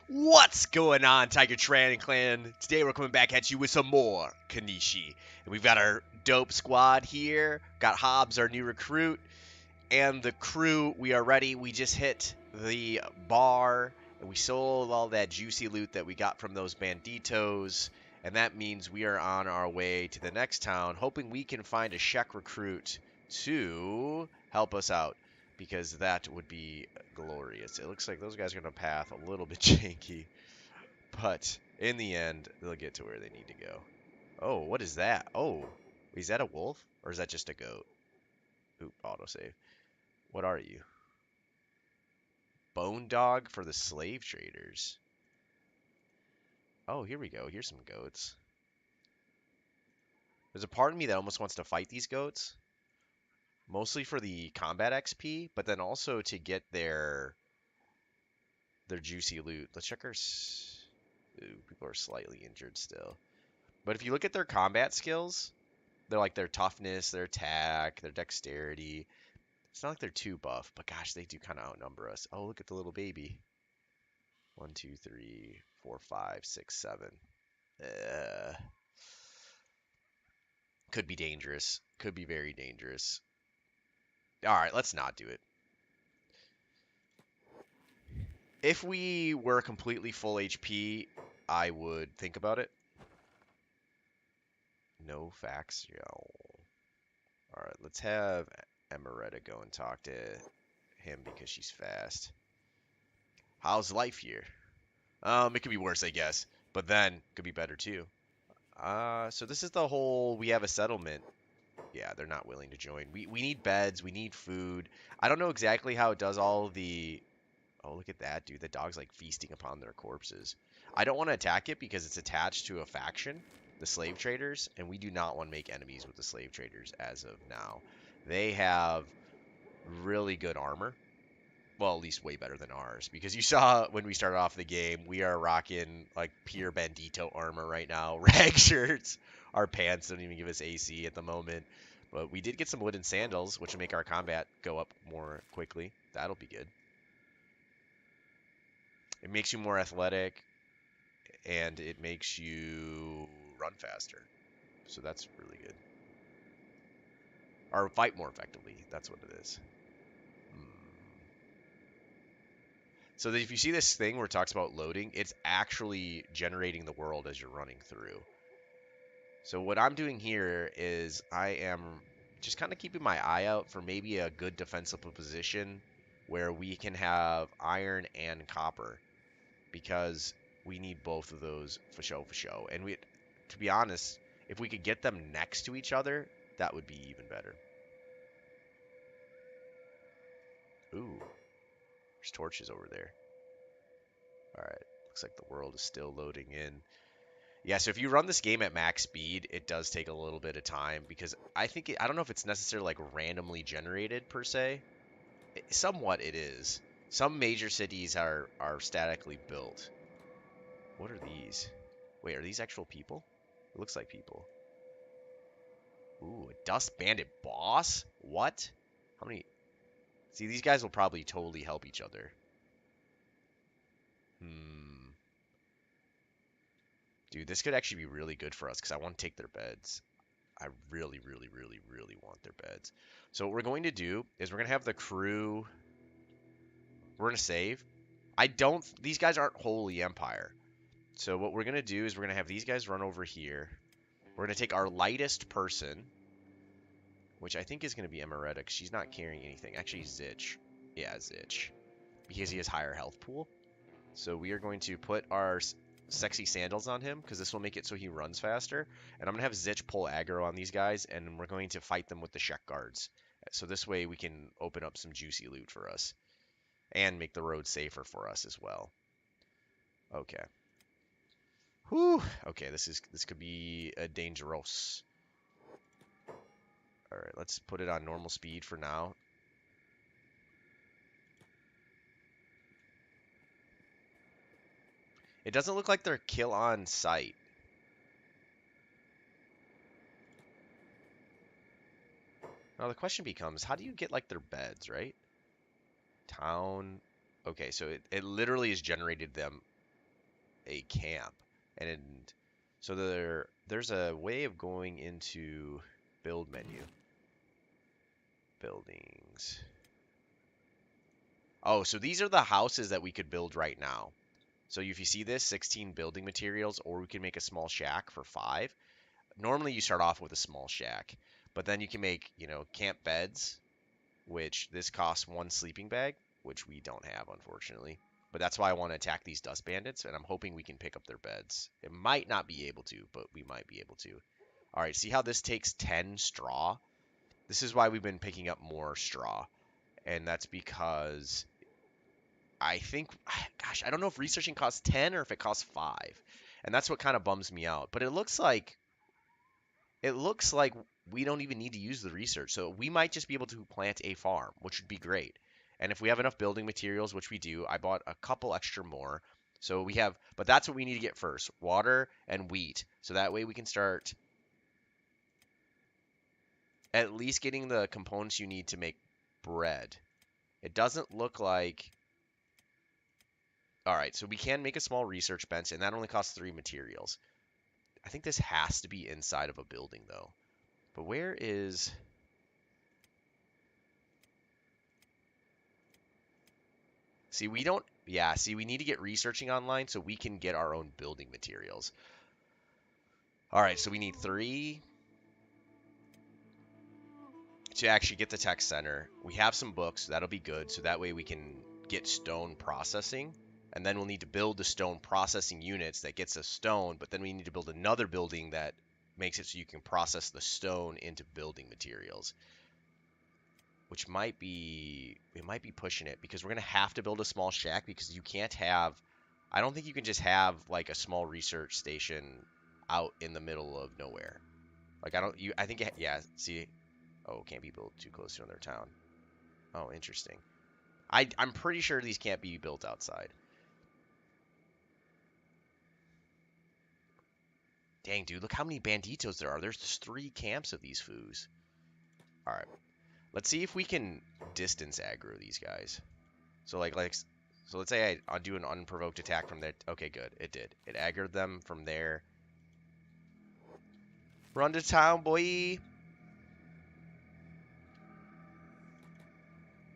What's going on, Tiger Tran and Clan? Today we're coming back at you with some more Kenshi. And we've got our dope squad here. Got Hobbs, our new recruit, and the crew. We are ready. We just hit the bar, and we sold all that juicy loot that we got from those banditos. And that means we are on our way to the next town, hoping we can find a Shek recruit to help us out, because that would be glorious. It looks like those guys are going to path a little bit janky, but in the end, they'll get to where they need to go. Oh, what is that? Oh, is that a wolf? Or is that just a goat? Oop, autosave. What are you? Bone dog for the slave traders. Oh, here we go. Here's some goats. There's a part of me that almost wants to fight these goats. Mostly for the combat XP, but then also to get their juicy loot. Let's check our... Ooh, people are slightly injured still. But if you look at their combat skills, they're like their toughness, their attack, their dexterity. It's not like they're too buff, but gosh, they do kind of outnumber us. Oh, look at the little baby. 1, 2, 3, 4, 5, 6, 7. Could be dangerous. Could be very dangerous. All right, let's not do it. If we were completely full HP, I would think about it. No facts. Yo. All right, let's have Emeretta go and talk to him because she's fast. How's life here? It could be worse, I guess, but then could be better too. So this is the whole we have a settlement. Yeah, they're not willing to join. We need beds, we need food. I don't know exactly how it does all the... Oh, look at that, dude. The dog's like feasting upon their corpses. I don't want to attack it because it's attached to a faction, the slave traders, and we do not want to make enemies with the slave traders as of now. They have really good armor. Well, at least way better than ours, because you saw when we started off the game, we are rocking like pure bandito armor right now, rag shirts. Our pants don't even give us AC at the moment, but we did get some wooden sandals, which will make our combat go up more quickly. That'll be good. It makes you more athletic, and it makes you run faster, so that's really good. Or fight more effectively, that's what it is. So that if you see this thing where it talks about loading, it's actually generating the world as you're running through. So what I'm doing here is I am just kind of keeping my eye out for maybe a good defensive position where we can have iron and copper, because we need both of those for show. And we, to be honest, if we could get them next to each other, that would be even better. Ooh, there's torches over there. All right, looks like the world is still loading in. Yeah, so if you run this game at max speed, it does take a little bit of time, because I don't know if it's necessarily like randomly generated per se. Somewhat it is. Some major cities are statically built. What are these? Wait, are these actual people? It looks like people. Ooh, a dust bandit boss? What? How many? See, these guys will probably totally help each other. Dude, this could actually be really good for us, because I want to take their beds. I really, really, really, really want their beds. So what we're going to do is we're going to have the crew... We're going to save. These guys aren't wholly Empire. So what we're going to do is we're going to have these guys run over here. We're going to take our lightest person, which I think is going to be Emeretta, because she's not carrying anything. Actually, Zich. Yeah, Zich. Because he has higher health pool. So we are going to put our sexy sandals on him, because this will make it so he runs faster. And I'm going to have Zich pull aggro on these guys, and we're going to fight them with the Shek guards. So this way we can open up some juicy loot for us. And make the road safer for us as well. Okay. Whew. Okay, this could be dangerous. All right, let's put it on normal speed for now. It doesn't look like they're kill on sight. Now the question becomes, how do you get like their beds, right? Town. Okay, so it literally has generated them a camp. And so there's a way of going into build menu. Buildings. Oh, so these are the houses that we could build right now. So if you see this, 16 building materials, or we can make a small shack for 5. Normally you start off with a small shack, but then you can make, camp beds, which this costs 1 sleeping bag, which we don't have, unfortunately. But that's why I want to attack these dust bandits, and I'm hoping we can pick up their beds. It might not be able to, but we might be able to. All right, see how this takes 10 straw? This is why we've been picking up more straw, and that's because I think, gosh, I don't know if researching costs 10 or if it costs 5. And that's what kind of bums me out. But it looks like we don't even need to use the research. So we might just be able to plant a farm, which would be great. And if we have enough building materials, which we do, I bought a couple extra more. So we have, but that's what we need to get first, water and wheat. So that way we can start at least getting the components you need to make bread. It doesn't look like, all right, so we can make a small research bench, and that only costs 3 materials. I think this has to be inside of a building, though. But where is... See, we don't... Yeah, see, we need to get researching online so we can get our own building materials. All right, so we need 3 to actually get the tech center. We have some books, so that'll be good. So that way we can get stone processing. And then we'll need to build the stone processing units that gets us stone, but then we need to build another building that makes it so you can process the stone into building materials. Which might be, we might be pushing it because we're going to have to build a small shack because you can't have, I don't think you can just have like a small research station out in the middle of nowhere. Like I think, yeah, see, oh, can't be built too close to another town. Oh, interesting. I'm pretty sure these can't be built outside. Dang, dude, look how many banditos there are. There's just 3 camps of these foos. All right. Let's see if we can distance aggro these guys. So so let's say I do an unprovoked attack from there. Okay, good. It did. It aggroed them from there. Run to town, boy.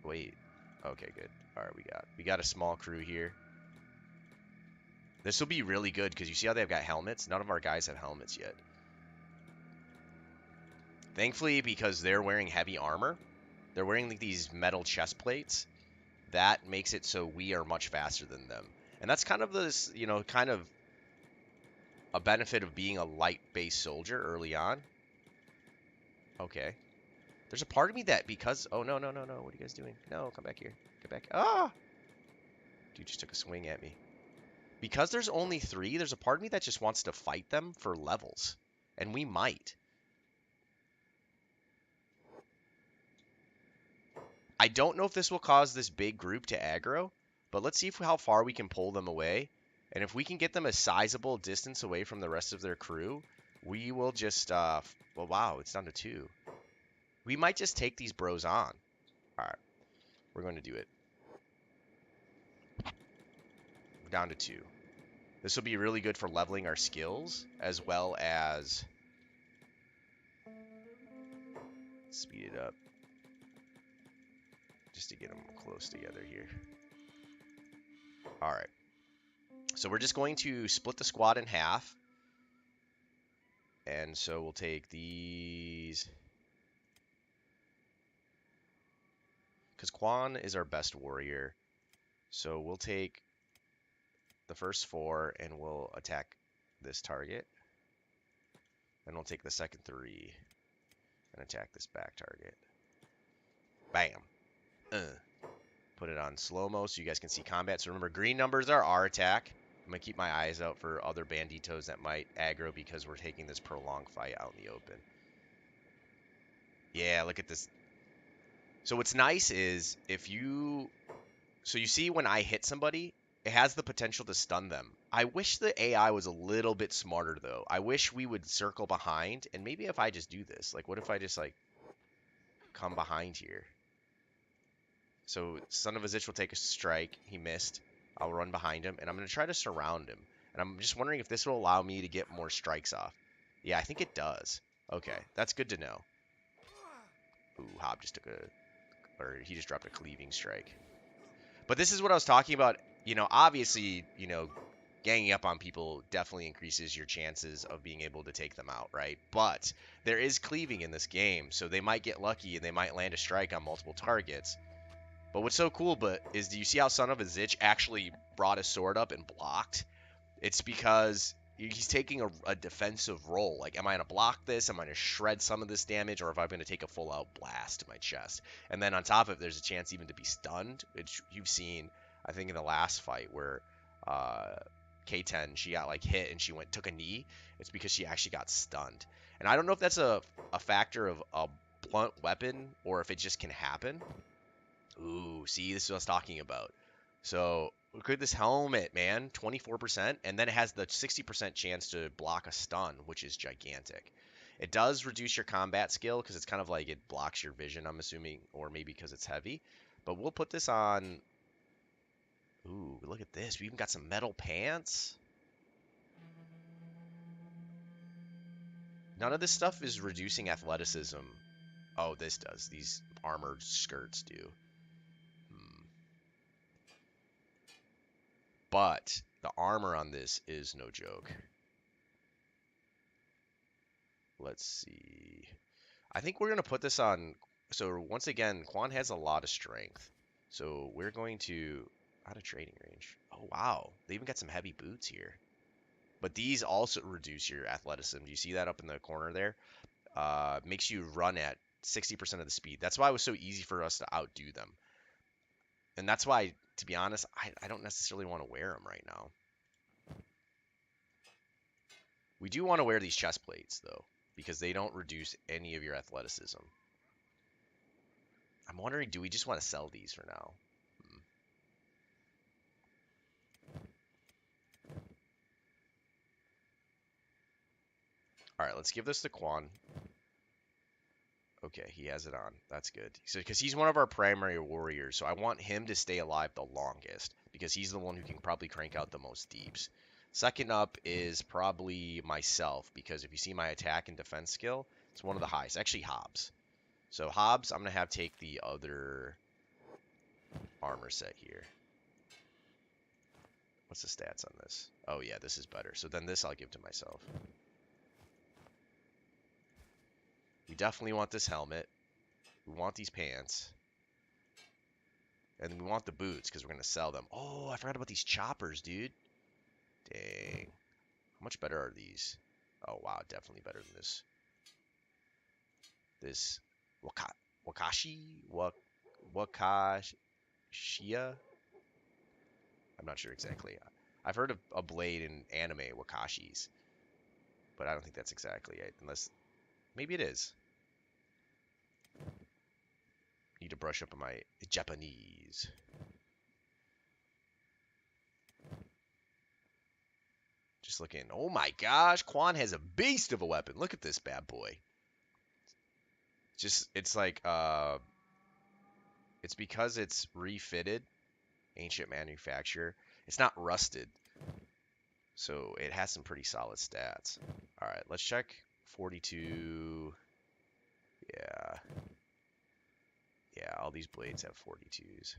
Wait. Okay, good. All right, we got a small crew here. This will be really good because you see how they've got helmets? None of our guys have helmets yet. Thankfully, because they're wearing heavy armor, they're wearing like these metal chest plates. That makes it so we are much faster than them. And that's kind of this, kind of a benefit of being a light-based soldier early on. Okay. There's a part of me that because... Oh, no, no, no, no. What are you guys doing? No, come back here. Get back. Ah! Dude just took a swing at me. Because there's only 3, there's a part of me that just wants to fight them for levels. And we might. I don't know if this will cause this big group to aggro, but let's see how far we can pull them away. And if we can get them a sizable distance away from the rest of their crew, we will just, well, wow, it's down to 2. We might just take these bros on. All right, we're going to do it. We're down to 2. This will be really good for leveling our skills, as well as speed it up. Just to get them close together here. All right. So we're just going to split the squad in half. And so we'll take these. Because Quan is our best warrior. So we'll take the first 4 and we'll attack this target. Then we'll take the second 3 and attack this back target. Bam. Put it on slow-mo so you guys can see combat. So remember, green numbers are our attack. I'm going to keep my eyes out for other banditos that might aggro because we're taking this prolonged fight out in the open. Yeah, look at this. So what's nice is if you... So you see when I hit somebody, it has the potential to stun them. I wish the AI was a little bit smarter, though. I wish we would circle behind. And maybe if I just do this. Like, what if I just, like, come behind here? So Son of a Zitch will take a strike. He missed. I'll run behind him, and I'm going to try to surround him. And I'm just wondering if this will allow me to get more strikes off. Yeah, I think it does. Okay, that's good to know. Ooh, Hob just took a, or he just dropped a cleaving strike. But this is what I was talking about. Obviously, ganging up on people definitely increases your chances of being able to take them out, right? But there is cleaving in this game, so they might get lucky and they might land a strike on multiple targets. But what's so cool, is do you see how Son of a Zich actually brought his sword up and blocked? It's because he's taking a defensive role. Like, am I going to block this? Am I going to shred some of this damage? Or if I'm going to take a full out blast to my chest? And then on top of it, there's a chance even to be stunned, which you've seen, I think, in the last fight where uh, K10, she got like hit and she took a knee. It's because she actually got stunned. And I don't know if that's a factor of a blunt weapon or if it just can happen. Ooh, see, this is what I was talking about. So look at this helmet, man. 24%. And then it has the 60% chance to block a stun, which is gigantic. It does reduce your combat skill because it's kind of like it blocks your vision, I'm assuming, or maybe because it's heavy. But we'll put this on. Ooh, look at this. We even got some metal pants. None of this stuff is reducing athleticism. Oh, this does. These armored skirts do. But the armor on this is no joke. Let's see. I think we're going to put this on. So once again, Quan has a lot of strength. So we're going to out of trading range. Oh, wow. They even got some heavy boots here. But these also reduce your athleticism. Do you see that up in the corner there? Makes you run at 60% of the speed. That's why it was so easy for us to outdo them. And that's why, to be honest, I don't necessarily want to wear them right now. We do want to wear these chest plates, though, because they don't reduce any of your athleticism. I'm wondering, do we just want to sell these for now? All right, let's give this to Quan. Okay, he has it on. That's good. So, because he's one of our primary warriors, so I want him to stay alive the longest because he's the one who can probably crank out the most deeps. Second up is probably myself because if you see my attack and defense skill, it's one of the highest. Actually, Hobbs. So Hobbs, I'm gonna have take the other armor set here. What's the stats on this? Oh yeah, this is better. So then this I'll give to myself. We definitely want this helmet. We want these pants. And we want the boots because we're going to sell them. Oh, I forgot about these choppers, dude. Dang. How much better are these? Oh, wow. Definitely better than this. This Wakashia? I'm not sure exactly. I've heard of a blade in anime, Wakashis. But I don't think that's exactly it. Unless, maybe it is. Need to brush up on my Japanese. Just looking. Oh my gosh, Quan has a beast of a weapon. Look at this bad boy. It's like it's because it's refitted, ancient manufacturer. It's not rusted. So it has some pretty solid stats. All right, let's check 42. Yeah. Yeah, all these blades have 42s.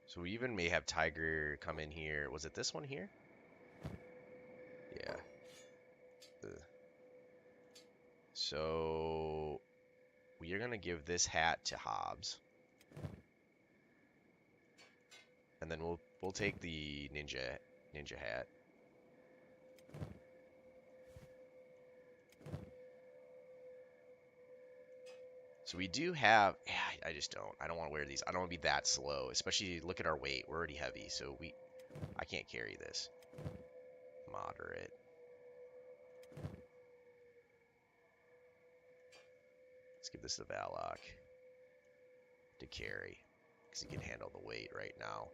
So we even may have Tiger come in here. Was it this one here? Yeah. So we are going to give this hat to Hobbs. And then we'll take the ninja hat. So we do have, yeah, I just don't. I don't want to wear these. I don't want to be that slow, especially look at our weight. We're already heavy, so I can't carry this. Moderate. Let's give this to Valak to carry because he can handle the weight right now.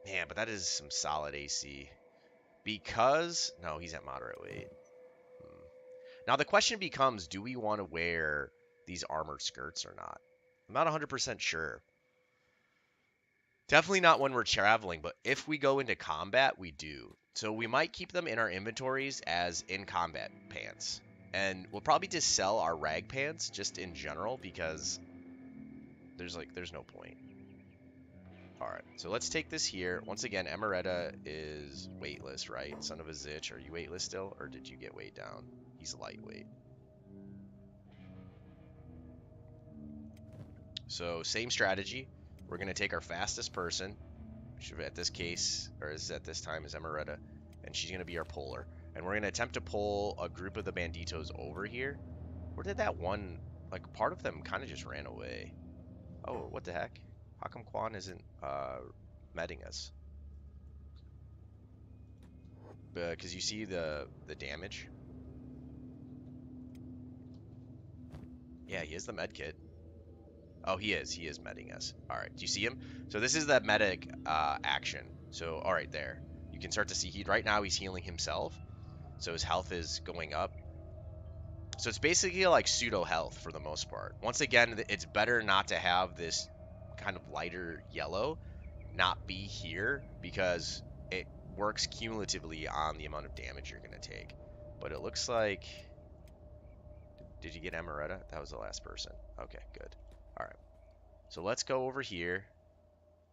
Man, but that is some solid AC. Because, no, he's at moderate weight. Now the question becomes, do we want to wear these armored skirts or not? I'm not 100% sure. Definitely not when we're traveling, but if we go into combat, we do. So we might keep them in our inventories as in combat pants. And we'll probably just sell our rag pants just in general because there's no point. All right, so let's take this here. Once again, Emeretta is weightless, right? Son of a zitch. Are you weightless still, or did you get weighed down? He's lightweight. So same strategy. We're gonna take our fastest person, which at this case, or is at this time, is Emeretta, and she's gonna be our puller. And we're gonna attempt to pull a group of the banditos over here. Where did that one, like part of them kind of just ran away. Oh, what the heck? How come Quan isn't meting us? Because you see the damage. Yeah, he is the med kit. Oh, he is. He is meting us. All right. Do you see him? So this is that medic action. So all right, there. You can start to see he right now he's healing himself. So his health is going up. So it's basically like pseudo health for the most part. Once again, it's better not to have this kind of lighter yellow not be here because it works cumulatively on the amount of damage you're going to take. But it looks like... Did you get Emeretta? That was the last person. Okay, good. All right. So let's go over here.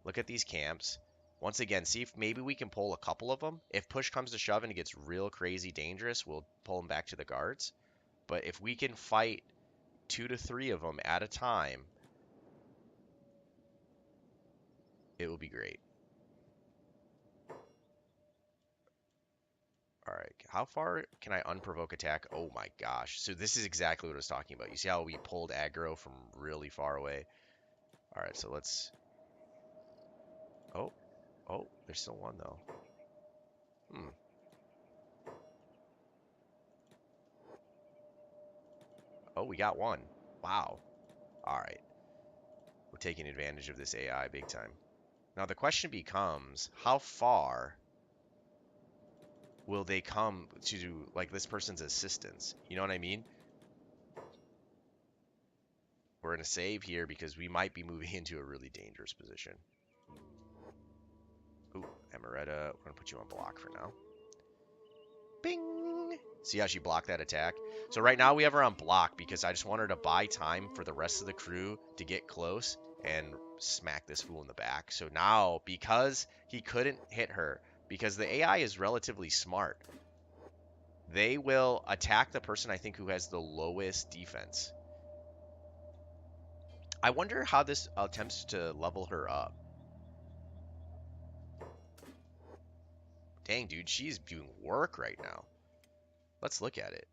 Look at these camps. Once again, see if maybe we can pull a couple of them. If push comes to shove and it gets real crazy dangerous, we'll pull them back to the guards. But if we can fight 2 to 3 of them at a time, it will be great. All right, how far can I unprovoke attack? Oh my gosh. So this is exactly what I was talking about. You see how we pulled aggro from really far away? All right, so let's... Oh, oh, there's still one though. Hmm. Oh, we got one. Wow. All right. We're taking advantage of this AI big time. Now the question becomes, how far will they come to, like, this person's assistance? You know what I mean? We're going to save here because we might be moving into a really dangerous position. Ooh, Emeretta, we're going to put you on block for now. Bing! See how she blocked that attack? So right now we have her on block because I just want her to buy time for the rest of the crew to get close and smack this fool in the back. So now, because he couldn't hit her, because the AI is relatively smart, they will attack the person I think who has the lowest defense. I wonder how this attempts to level her up. Dang, dude, she's doing work right now. Let's look at it.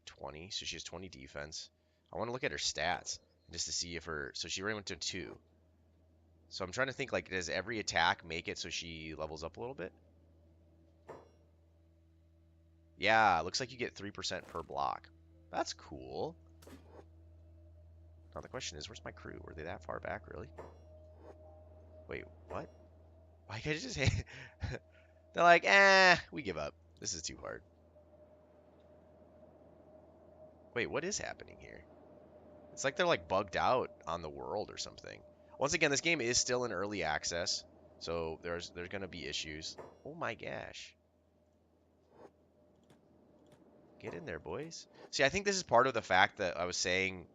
20, so she has 20 defense. I want to look at her stats just to see if her... So she already went to 2. So I'm trying to think, like, does every attack make it so she levels up a little bit? Yeah, looks like you get 3% per block. That's cool. Now the question is, where's my crew? Were they that far back, really? Wait, what? Why can't I just hit? They're like, we give up. This is too hard. Wait, what is happening here? It's like they're like bugged out on the world or something. Once again, this game is still in early access, so there's gonna be issues. Oh my gosh. Get in there, boys. See, I think this is part of the fact that I was saying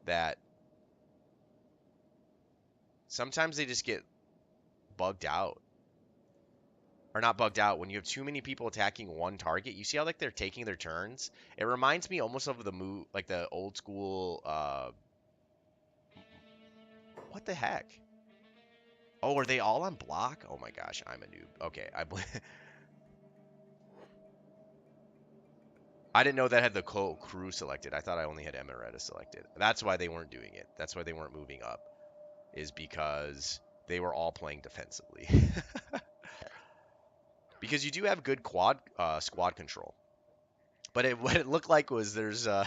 that sometimes they just get bugged out. Or not bugged out. When you have too many people attacking one target, you see how like they're taking their turns? It reminds me almost of the move, like the old school, what the heck? Oh, are they all on block? Oh my gosh, I'm a noob. Okay, I didn't know that had the crew selected. I thought I only had Emeretta selected. That's why they weren't doing it. That's why they weren't moving up. Is because they were all playing defensively. Because you do have good squad control. But what it looked like was there's I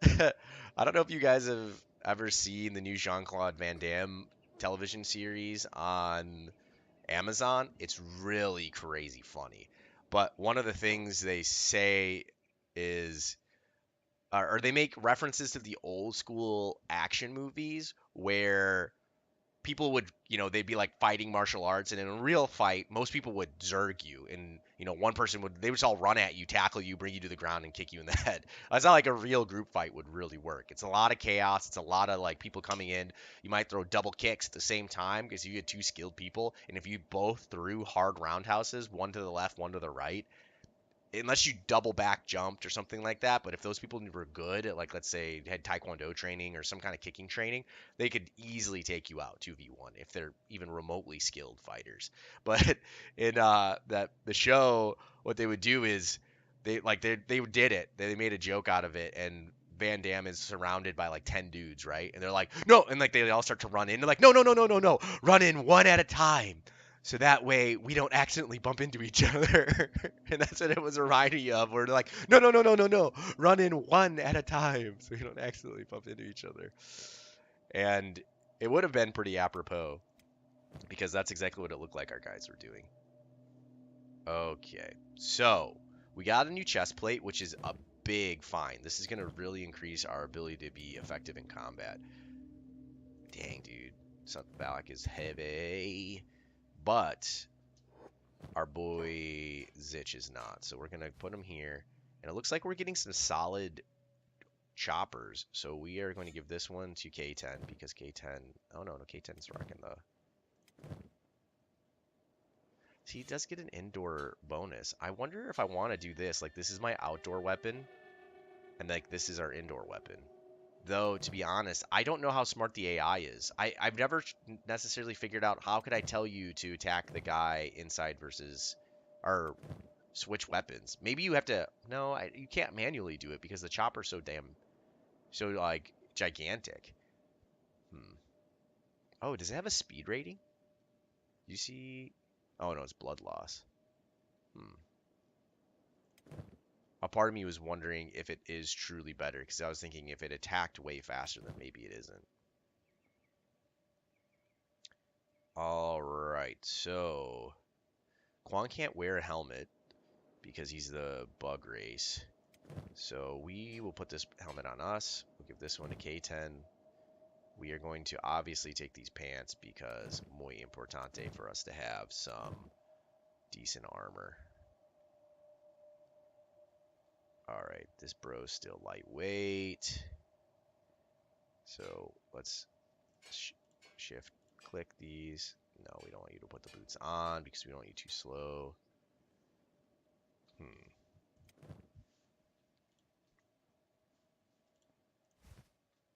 don't know if you guys have ever seen the new Jean-Claude Van Damme television series on Amazon. It's really crazy funny. But one of the things they say is, or they make references to the old school action movies where people would, they'd be like fighting martial arts, and in a real fight, most people would zerg you, and one person would, they would just all run at you, tackle you, bring you to the ground, and kick you in the head. That's not like a real group fight would really work. It's a lot of chaos. It's a lot of like people coming in. You might throw double kicks at the same time because you get two skilled people, and if you both threw hard roundhouses, one to the left, one to the right, unless you double back jumped or something like that. But if those people were good at, like, let's say had taekwondo training or some kind of kicking training, they could easily take you out 2v1 if they're even remotely skilled fighters. But in that the show, what they would do is they did it. They made a joke out of it, and Van Damme is surrounded by like 10 dudes, right? And they're like, no, and like they all start to run in. They're like, no, no, no, no, no, no, run in one at a time. So that way we don't accidentally bump into each other. And that's what it was reminding me of. We're like, no, no, no, no, no, no. Run in one at a time so we don't accidentally bump into each other. And it would have been pretty apropos because that's exactly what it looked like our guys were doing. Okay, so we got a new chest plate, which is a big find. This is going to really increase our ability to be effective in combat. Dang, dude. Something back is heavy. But our boy Zich is not. So we're going to put him here. And it looks like we're getting some solid choppers. So we are going to give this one to K10 because K10... Oh, no, K10's rocking the... See, he does get an indoor bonus. I wonder if I want to do this. Like, this is my outdoor weapon. And, like, this is our indoor weapon. Though, to be honest, I don't know how smart the AI is. I've never necessarily figured out how could I tell you to attack the guy inside versus, or switch weapons. Maybe you have to, no, you can't manually do it because the chopper's so like gigantic. Oh, does it have a speed rating? You see, oh no, it's blood loss. A part of me was wondering if it is truly better because I was thinking if it attacked way faster, then maybe it isn't. Alright, so Quan can't wear a helmet because he's the bug race. So we will put this helmet on us. We'll give this one to K10. We are going to obviously take these pants because muy importante for us to have some decent armor. Alright, this bro's still lightweight. So let's shift click these. No, we don't want you to put the boots on because we don't want you too slow.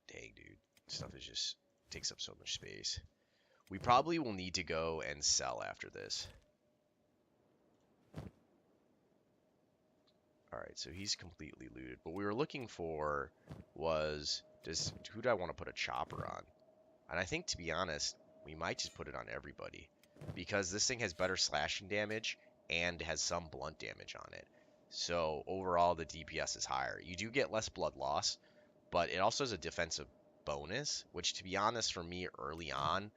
Dang, dude. Stuff is just takes up so much space. We probably will need to go and sell after this. Alright, so he's completely looted. What we were looking for was, who do I want to put a chopper on? And I think, to be honest, we might just put it on everybody. Because this thing has better slashing damage and has some blunt damage on it. So overall, the DPS is higher. You do get less blood loss, but it also has a defensive bonus, which, to be honest, for me early on,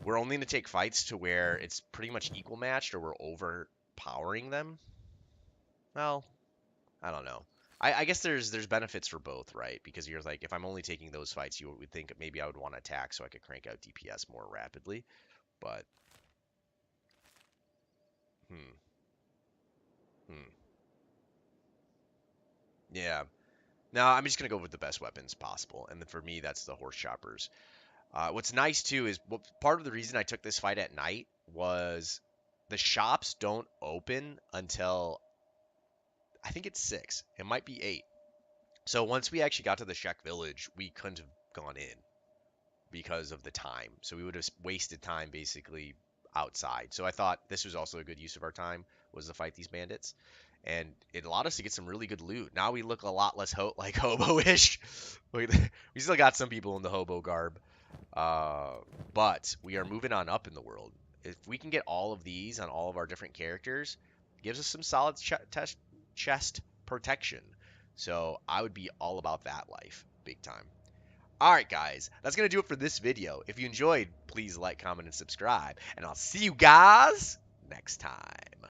we're only going to take fights to where it's pretty much equal matched or we're overpowering them. Well, I don't know. I guess there's benefits for both, right? Because you're like, if I'm only taking those fights, you would think maybe I would want to attack so I could crank out DPS more rapidly. But, yeah. No, I'm just going to go with the best weapons possible. And then for me, that's the horse choppers. What's nice, too, is part of the reason I took this fight at night was the shops don't open until, I think it's 6. It might be 8. So once we actually got to the Shek village, we couldn't have gone in because of the time. So we would have wasted time basically outside. So I thought this was also a good use of our time, was to fight these bandits. And it allowed us to get some really good loot. Now we look a lot less like hobo-ish. We still got some people in the hobo garb. But we are moving on up in the world. If we can get all of these on all of our different characters, it gives us some solid chest protection. So I would be all about that life, big time. Alright guys, that's going to do it for this video. If you enjoyed, please like, comment, and subscribe. And I'll see you guys next time.